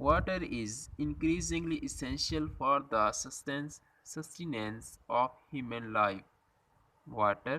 Water is increasingly essential for the sustenance of human life. Water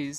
is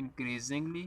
increasingly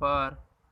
for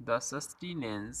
the sustenance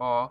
of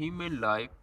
human life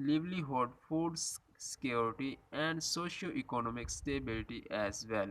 livelihood, food security and socio-economic stability as well.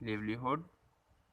livelihood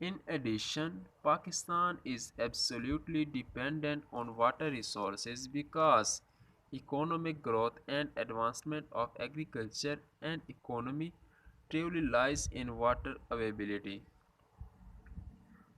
In addition, Pakistan is absolutely dependent on water resources because economic growth and advancement of agriculture and economy truly lies in water availability.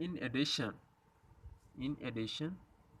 in addition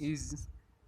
is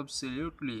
absolutely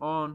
on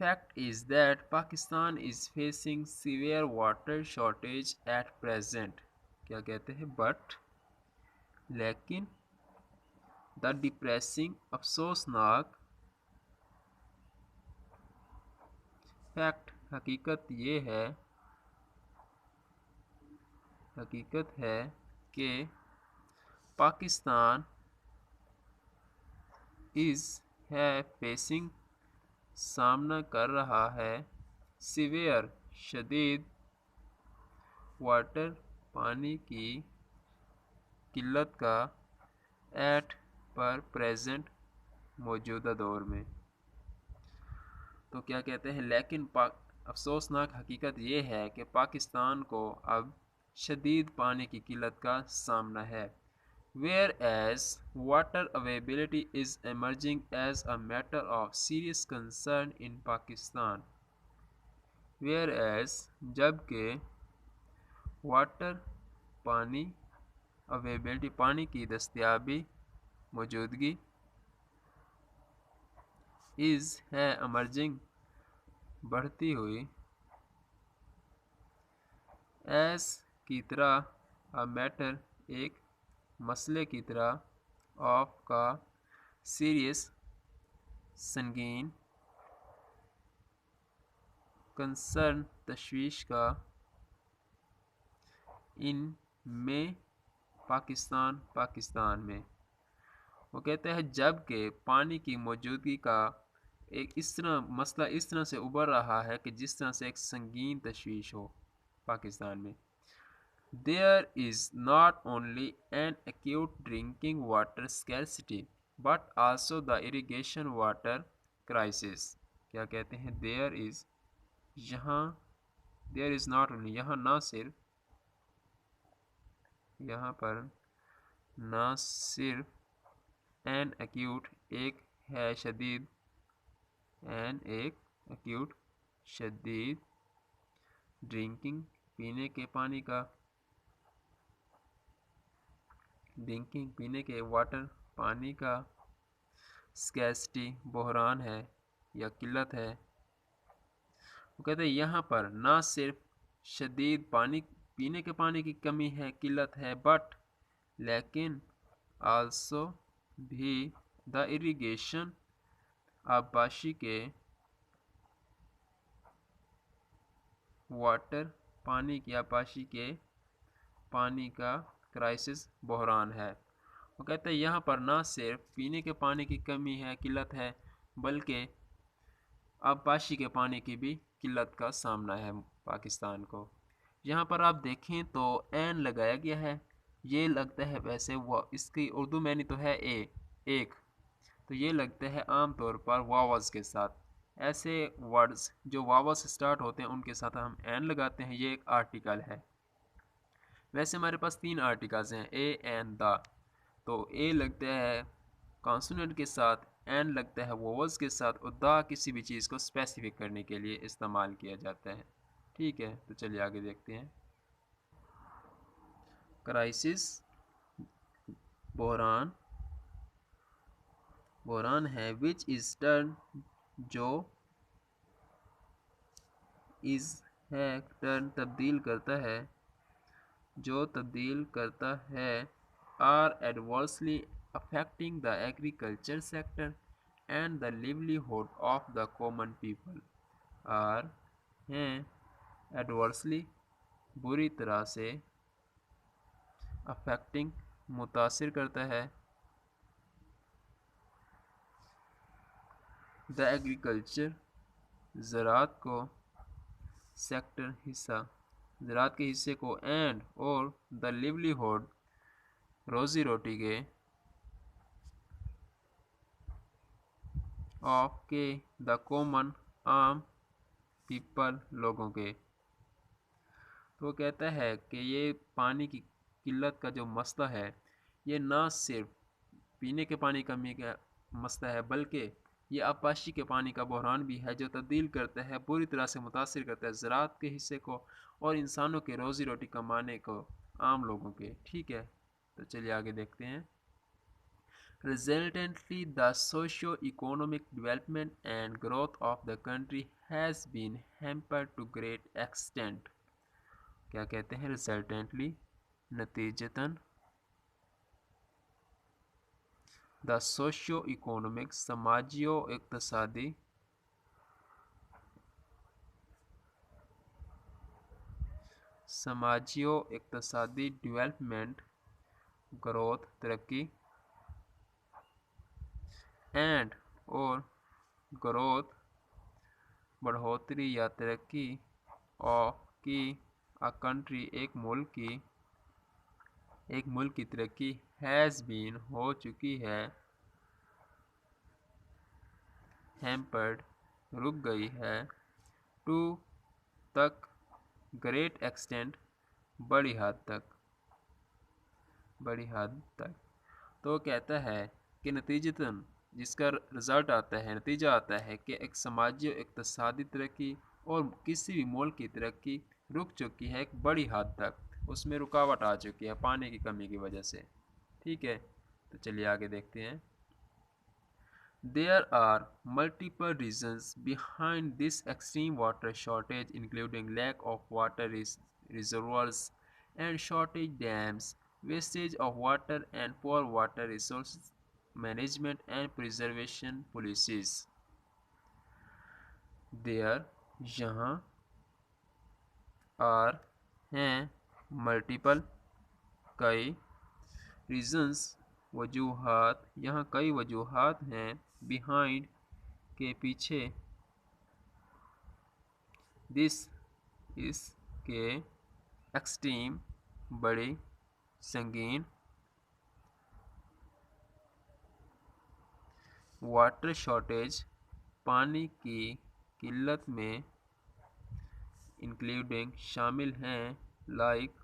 Fact is that Pakistan is facing severe water shortage at present. क्या कहते हैं but लेकिन the depressing अफसोसनाक fact हकीकत है कि पाकिस्तान है facing सामना कर रहा है सीवियर शदीद वाटर पानी की किल्लत का एट पर प्रेजेंट मौजूदा दौर में। तो क्या कहते हैं लेकिन अफसोसनाक हकीकत ये है कि पाकिस्तान को अब शदीद पानी की किल्लत का सामना है। Whereas water availability is emerging as a matter of serious concern in Pakistan. Whereas जबकि वाटर पानी अवेलेबिलिटी पानी की दस्तयाबी मौजूदगी है emerging बढ़ती हुई एस की तरह a matter एक मसले की तरह ऑफ का सीरियस संगीन कंसर्न तशवीश का इन में पाकिस्तान में। वो कहते हैं जबकि पानी की मौजूदगी का एक मसला इस तरह से उभर रहा है कि जिस तरह से एक संगीन तशवीश हो पाकिस्तान में। There is not only an acute drinking water scarcity but also the irrigation water crisis. क्या कहते हैं there is not only यहाँ ना सिर्फ an acute एक है शदीद ड्रिंकिंग पीने के वाटर पानी का स्कैर्सिटी बहरान है या किल्लत है। वो कहते हैं यहाँ पर ना सिर्फ शदीद पीने के पानी की कमी है किल्लत है बट लेकिन आल्सो भी द इरिगेशन आबाशी के वाटर पानी का क्राइसिस बहरान है। वो कहते हैं यहाँ पर ना सिर्फ पीने के पानी की कमी है किल्लत है बल्कि आबाशी के पानी की भी किल्लत का सामना है पाकिस्तान को। यहाँ पर आप देखें तो एन लगाया गया है, ये लगता है वैसे वो इसकी उर्दू मैनी तो है एक, तो ये लगता है आम तौर पर वावज़ के साथ। ऐसे वर्ड्स जो वावज़ से स्टार्ट होते हैं उनके साथ हम एन लगाते हैं। ये एक आर्टिकल है। वैसे हमारे पास 3 आर्टिकल्स हैं ए एंड द, तो ए लगता है कॉन्सोनेंट के साथ, एन लगता है वोवल्स के साथ और द किसी भी चीज़ को स्पेसिफिक करने के लिए इस्तेमाल किया जाता है। ठीक है, तो चलिए आगे देखते हैं। क्राइसिस बहरान है विच इज टर्न जो तब्दील करता है are adversely affecting the agriculture sector and the livelihood of the common people हैं adversely बुरी तरह से affecting मुतासिर करता है the agriculture ज़राअत को सेक्टर ज़राअत के हिस्से को एंड और the livelihood रोज़ी रोटी के ऑफ के द कॉमन आम पीपल लोगों के। तो कहता है कि ये पानी की किल्लत का जो मसला है ये ना सिर्फ पीने के पानी कमी का मसला है बल्कि ये आबाशी के पानी का बहरान भी है जो तब्दील करता है, बुरी तरह से मुतासिर करता है ज़राअत के हिस्से को और इंसानों के रोज़ी रोटी कमाने को आम लोगों के। ठीक है, तो चलिए आगे देखते हैं। Resultantly, the socio-economic development and growth of the country has been hampered to great extent. क्या कहते हैं? Resultantly, नतीजतन the socio-economic समाजियो-इक़्तिसादी डेवलपमेंट ग्रोथ तरक्की एंड और ग्रोथ बढ़ोतरी या तरक्की ऑफ की अ कंट्री एक मुल्क की तरक्की हैज़ बीन हो चुकी है हैम्पर्ड रुक गई है टू तक ग्रेट एक्सटेंट बड़ी हद तक। तो कहता है कि नतीजतन जिसका रिज़ल्ट आता है, नतीजा आता है कि एक समाजी और इक़्तिसादी तरक्की और किसी भी मुल्क की तरक्की रुक चुकी है एक बड़ी हद तक, उसमें रुकावट आ चुकी है पानी की कमी की वजह से। ठीक है, तो चलिए आगे देखते हैं। There are multiple reasons behind this extreme water shortage, including lack of water reservoirs and shortage dams, wastage of water and poor water resources management and preservation policies. There यहाँ are हैं multiple कई reasons वजूहात, यहाँ कई वजूहात हैं behind के पीछे this इसके extreme बड़ी संगीन वाटर शॉर्टेज पानी की किल्लत में इंक्लूडिंग शामिल हैं लाइक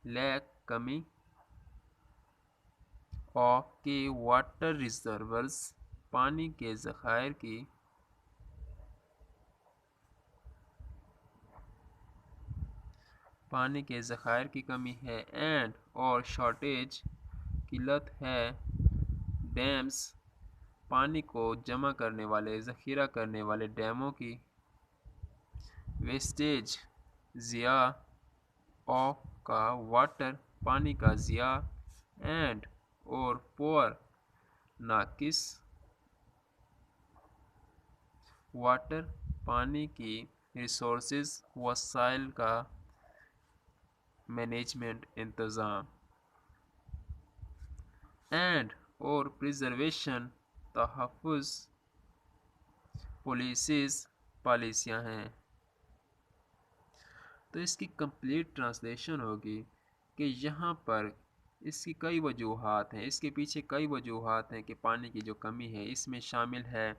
लैक कमी ऑफ के वाटर रिजर्वर्स पानी के ज़खायर की कमी है एंड और शॉर्टेज किल्लत है डैम्स पानी को जमा करने वाले ज़ख़ीरा करने वाले डैमों की वेस्टेज ज़िया ऑफ का वाटर पानी का ज़िया एंड और पोअर नाकिस वाटर पानी की रिसोर्सेज वसाइल का मैनेजमेंट इंतज़ाम एंड और प्रिजर्वेशन तहफ़्फ़ुज़ पॉलिसियाँ हैं। तो इसकी कंप्लीट ट्रांसलेशन होगी कि यहाँ पर इसकी कई वजूहात हैं, इसके पीछे कई वजूहात हैं कि पानी की जो कमी है इसमें शामिल है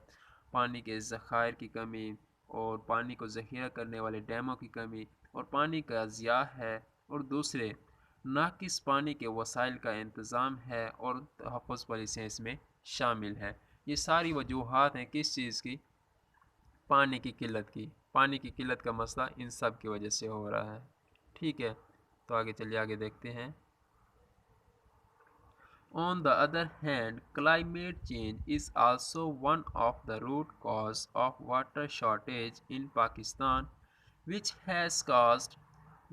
पानी के ज़खायर की कमी और पानी को ज़ख़ीरा करने वाले डैमों की कमी और पानी का ज़िया है और दूसरे नाकिस पानी के वसाइल का इंतज़ाम है और तहफ़्फ़ुज़ पॉलिसियाँ इसमें शामिल है। ये सारी वजूहात हैं किस चीज़ की? पानी की किल्लत की। पानी की किल्लत का मसला इन सब की वजह से हो रहा है। ठीक है, तो आगे चलिए आगे देखते हैं। On the other hand, climate change is also one of the root cause of water shortage in Pakistan, which has caused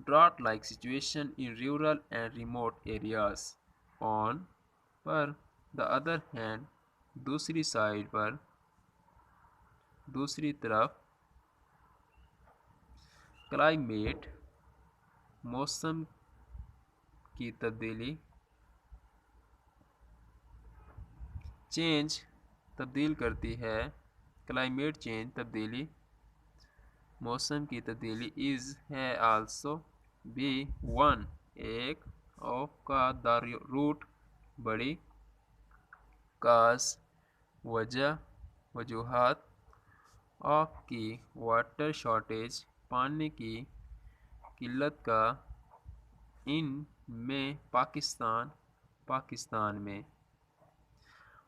drought-like situation in rural and remote areas. On पर the other hand, दूसरी side पर दूसरी तरफ climate मौसम की तब्दीली change तब्दील करती है क्लाइमेट चेंज तब्दीली मौसम की तब्दीली इज़ है आल्सो भी वन एक ऑफ का द रूट बड़ी काज वजह वजूहात ऑफ की वाटर शॉर्टेज पानी की किल्लत का इन में पाकिस्तान में।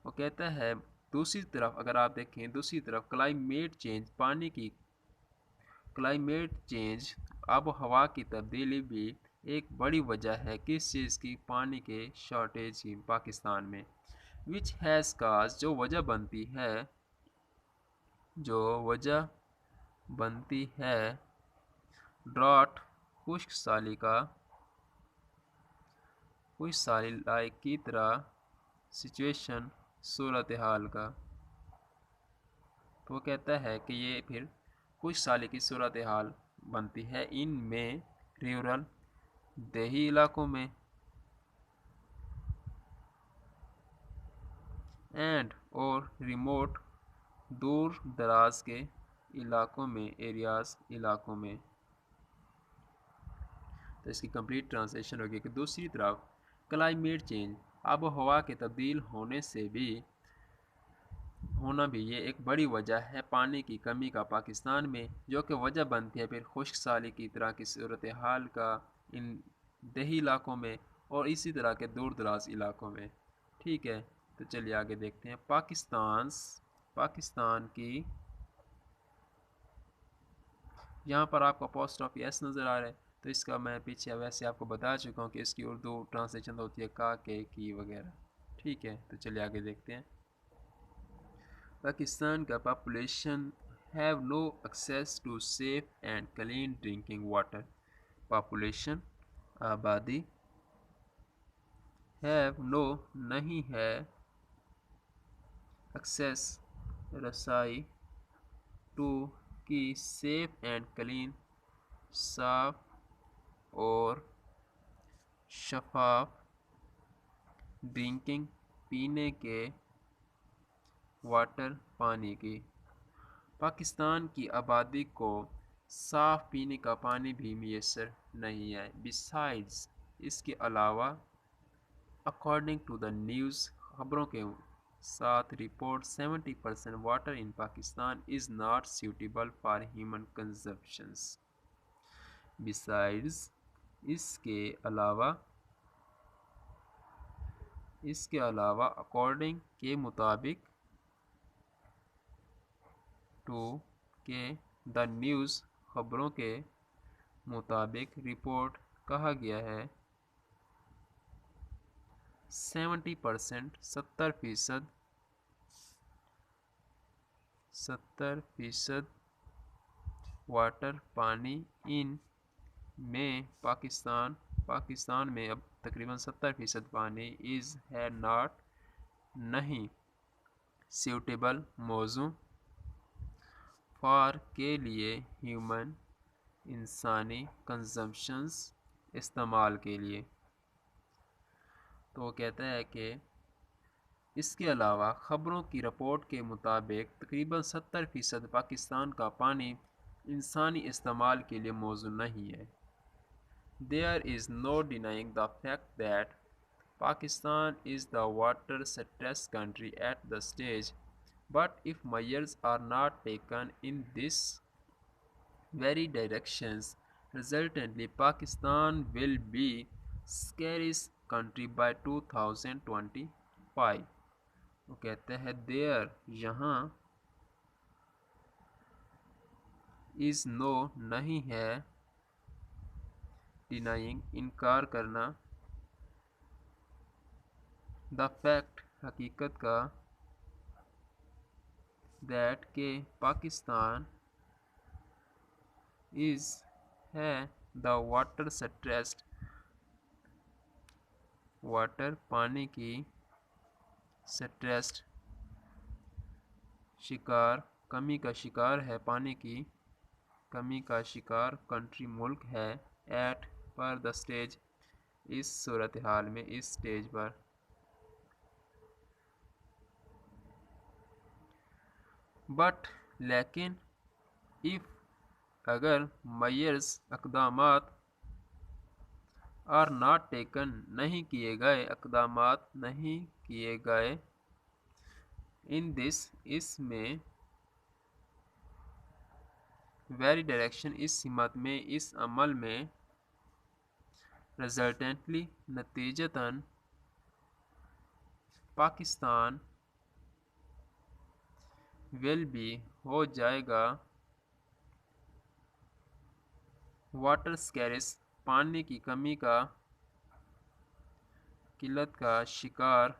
वो कहता है दूसरी तरफ अगर आप देखें दूसरी तरफ क्लाइमेट चेंज आब हवा की तब्दीली भी एक बड़ी वजह है किस चीज़ की? पानी के शॉर्टेज की पाकिस्तान में। which has caused जो वजह बनती है, जो वजह बनती है ड्रॉट खुश्क साली का, खुश्क साली लाइक की तरह सिचुएशन सूरत हाल का। तो वो कहता है कि ये फिर खुश्क साली की सूरत हाल बनती है इनमें रूरल देही इलाकों में एंड और रिमोट दूर दराज के इलाकों में, एरियाज इलाकों में। तो इसकी कंप्लीट ट्रांसलेशन होगी कि दूसरी तरफ क्लाइमेट चेंज, आब हवा के तब्दील होना भी ये एक बड़ी वजह है पानी की कमी का पाकिस्तान में, जो कि वजह बनती है फिर खुश्क साली की तरह की सूरत हाल का इन देही इलाकों में और इसी तरह के दूर दराज इलाकों में। ठीक है, तो चलिए आगे देखते हैं। पाकिस्तान की, यहाँ पर आपको पोस्ट ऑफ एस नज़र आ रहा है, तो इसका मैं पीछे वैसे आपको बता चुका हूँ कि इसकी उर्दू ट्रांसलेशन होती है का, के, की वगैरह। ठीक है, तो चलिए आगे देखते हैं। पाकिस्तान का population have no access to safe and clean drinking water. Population आबादी, हैव नो नहीं है, एक्सेस रसाई, टू की सेफ एंड क्लीन साफ और शफाफ, ड्रिंकिंग पीने के, वाटर पानी की। पाकिस्तान की आबादी को साफ पीने का पानी भी मैसर नहीं है। बिसाइड्स, इसके अलावा, अकॉर्डिंग टू द न्यूज़, खबरों के साथ report 70% water in Pakistan is not suitable for human consumptions. Besides, इसके अलावा अकॉर्डिंग के मुताबिक, टू के, द न्यूज़ खबरों के मुताबिक, रिपोर्ट कहा गया है, 70% 70% वाटर पानी इन में पाकिस्तान में अब तकरीबन 70% पानी इज़ है नॉट नहीं, सूटेबल मौजू, फॉर के लिए, ह्यूमन इंसानी, कंजम्पशंस इस्तेमाल के लिए। तो वो कहता है कि इसके अलावा खबरों की रिपोर्ट के मुताबिक तकरीबन 70% पाकिस्तान का पानी इंसानी इस्तेमाल के लिए मौजू नहीं है। There is no denying the fact that Pakistan is the water-stressed country at the stage, but if measures are not taken in this very directions, resultantly Pakistan will be scarce country by 2025. वो कहते हैं there, यहाँ, is no नहीं है, denying इनकार करना, the fact हकीकत का, दैट के पाकिस्तान, इज़ है, द वाटर स्ट्रेस्ड वाटर पानी की, स्ट्रेस्ड शिकार कमी का शिकार है, पानी की कमी का शिकार कंट्री मुल्क है, एट पर द स्टेज इस सूरत हाल में, इस स्टेज पर। बट लेकिन, इफ़ अगर, मयर्स अक़दामात, आर नॉट टेकन नहीं किए गए, अक़दामात नहीं किए गए, इन दिस इसमें, वेरी डायरेक्शन इस सिमत में, इस अमल में, रिजल्टेंटली नतीजतन, पाकिस्तान विल बी हो जाएगा, वाटर स्कैरिस पानी की कमी का, किल्लत का शिकार,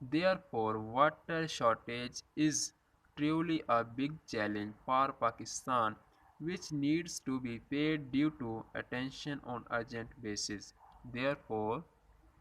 Therefore, water shortage is truly a big challenge for Pakistan, which needs to be paid due to attention on urgent basis. Therefore,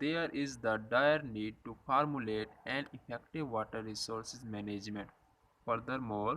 there is the dire need to formulate an effective water resources management. Furthermore،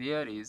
there is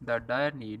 the dire need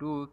to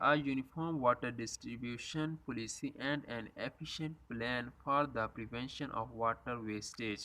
a uniform water distribution policy and an efficient plan for the prevention of water wastage.